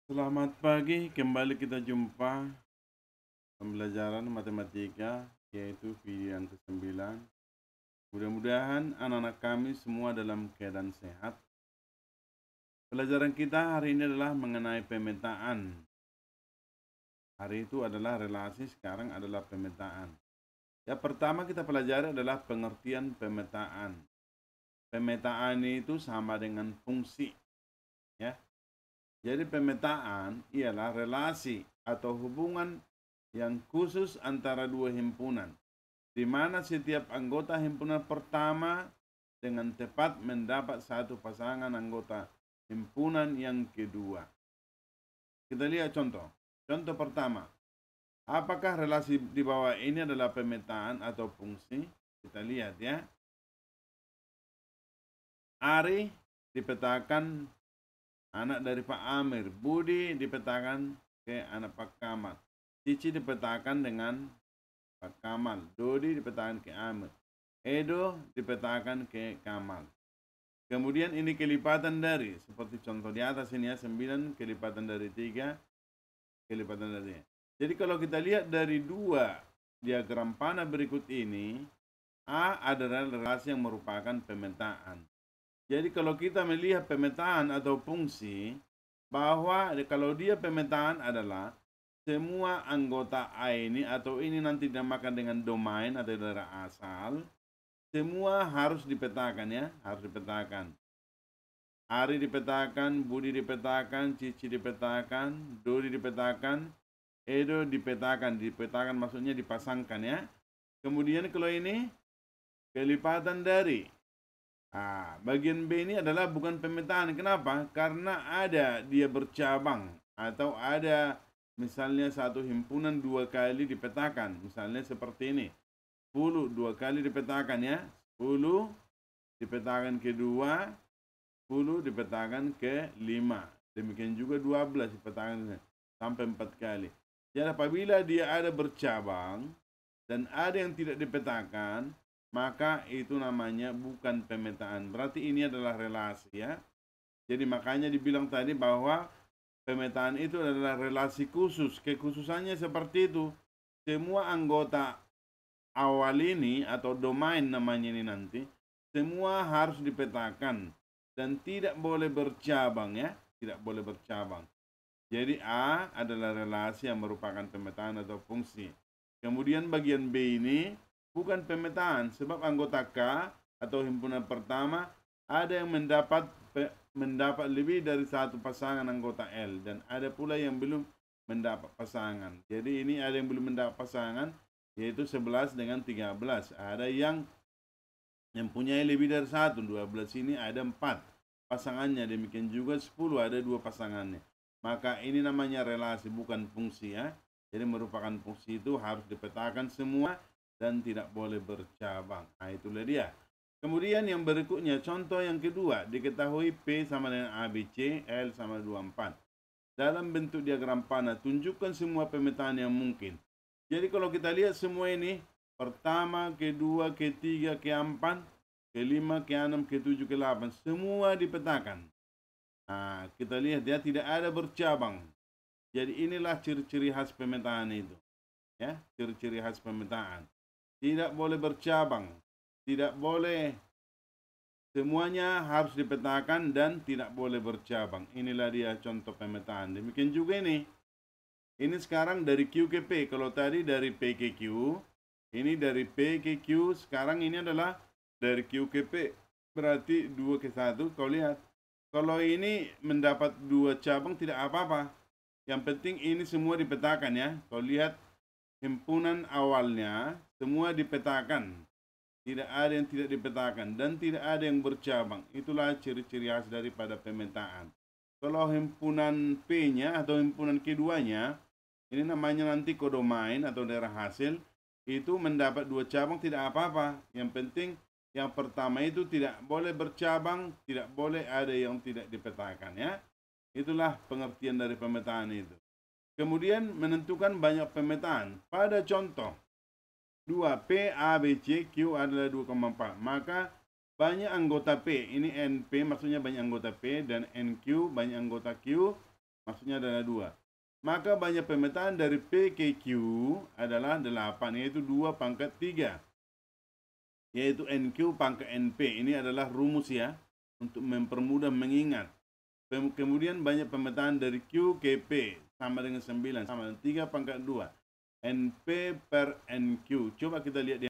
Selamat pagi, kembali kita jumpa pembelajaran matematika, yaitu video yang ke-9. Mudah-mudahan anak-anak kami semua dalam keadaan sehat. Pelajaran kita hari ini adalah mengenai pemetaan. Hari itu adalah relasi, sekarang adalah pemetaan. Yang pertama kita pelajari adalah pengertian pemetaan. Pemetaan itu sama dengan fungsi, ya. Jadi pemetaan ialah relasi atau hubungan yang khusus antara dua himpunan, di mana setiap anggota himpunan pertama dengan tepat mendapat satu pasangan anggota himpunan yang kedua. Kita lihat contoh. Contoh pertama, apakah relasi di bawah ini adalah pemetaan atau fungsi? Kita lihat ya. Ari dipetakan anak dari Pak Amir, Budi dipetakan ke anak Pak Kamal, Cici dipetakan dengan Pak Kamal, Dodi dipetakan ke Amir, Edo dipetakan ke Kamal. Kemudian ini kelipatan dari, seperti contoh di atas ini ya, 9 kelipatan dari 3, kelipatan dari 3. Jadi kalau kita lihat dari dua diagram panah berikut ini, A adalah relasi yang merupakan pemetaan. Jadi kalau kita melihat pemetaan atau fungsi, bahwa kalau dia pemetaan adalah semua anggota A ini atau ini nanti dinamakan dengan domain atau daerah asal, semua harus dipetakan ya, harus dipetakan. Ari dipetakan, Budi dipetakan, Cici dipetakan, Dodi dipetakan, Edo dipetakan maksudnya dipasangkan ya. Kemudian kalau ini kelipatan dari. Bagian B ini adalah bukan pemetaan. Kenapa? Karena ada dia bercabang atau ada misalnya satu himpunan 2 kali dipetakan. Misalnya seperti ini. 10 2 kali dipetakan ya. 10 dipetakan ke 2, 10 dipetakan ke 5. Demikian juga 12 dipetakan sampai 4 kali. Jadi apabila dia ada bercabang dan ada yang tidak dipetakan, maka itu namanya bukan pemetaan. Berarti ini adalah relasi ya. Jadi makanya dibilang tadi bahwa pemetaan itu adalah relasi khusus. Kekhususannya seperti itu. Semua anggota awal ini atau domain namanya ini nanti, semua harus dipetakan dan tidak boleh bercabang ya. Tidak boleh bercabang. Jadi A adalah relasi yang merupakan pemetaan atau fungsi. Kemudian bagian B ini bukan pemetaan, sebab anggota K atau himpunan pertama ada yang mendapat lebih dari satu pasangan anggota L dan ada pula yang belum mendapat pasangan. Jadi ini ada yang belum mendapat pasangan, yaitu 11 dengan 13. Ada yang mempunyai lebih dari satu, 12 ini ada 4 pasangannya, demikian juga 10 ada 2 pasangannya. Maka ini namanya relasi bukan fungsi ya. Jadi merupakan fungsi itu harus dipetakan semua dan tidak boleh bercabang. Itulah dia. Kemudian yang berikutnya, contoh yang kedua, diketahui P sama dengan ABC, L sama 24. Dalam bentuk diagram panah, tunjukkan semua pemetaan yang mungkin. Jadi kalau kita lihat semua ini, pertama, kedua, ketiga, keempat, kelima, keenam, ketujuh, ke-8, semua dipetakan. Kita lihat ya, tidak ada bercabang. Jadi inilah ciri-ciri khas pemetaan itu. Ya, ciri-ciri khas pemetaan. Tidak boleh bercabang, tidak boleh, semuanya harus dipetakan dan tidak boleh bercabang. Inilah dia contoh pemetaan. Demikian juga ini. Ini sekarang dari Q ke P. Kalau tadi dari P ke Q, ini dari P ke Q. Sekarang ini adalah dari Q ke P. Berarti 2 ke 1. Kau lihat. Kalau ini mendapat 2 cabang tidak apa-apa. Yang penting ini semua dipetakan ya. Kau lihat himpunan awalnya semua dipetakan. Tidak ada yang tidak dipetakan dan tidak ada yang bercabang. Itulah ciri-ciri khas daripada pemetaan. Kalau himpunan P-nya atau himpunan keduanya, ini namanya nanti kodomain atau daerah hasil, itu mendapat 2 cabang tidak apa-apa. Yang penting yang pertama itu tidak boleh bercabang, tidak boleh ada yang tidak dipetakan ya. Itulah pengertian dari pemetaan itu. Kemudian menentukan banyak pemetaan. Pada contoh 2P, A, B, C, Q adalah 2,4. Maka banyak anggota P. Ini NP maksudnya banyak anggota P dan NQ banyak anggota Q. Maksudnya adalah 2. Maka banyak pemetaan dari P ke Q adalah 8, yaitu 2 pangkat 3. Yaitu NQ pangkat NP. Ini adalah rumus ya, untuk mempermudah mengingat. Kemudian banyak pemetaan dari Q ke P sama dengan 9, sama dengan 3 pangkat 2. NP per NQ. Coba kita lihat di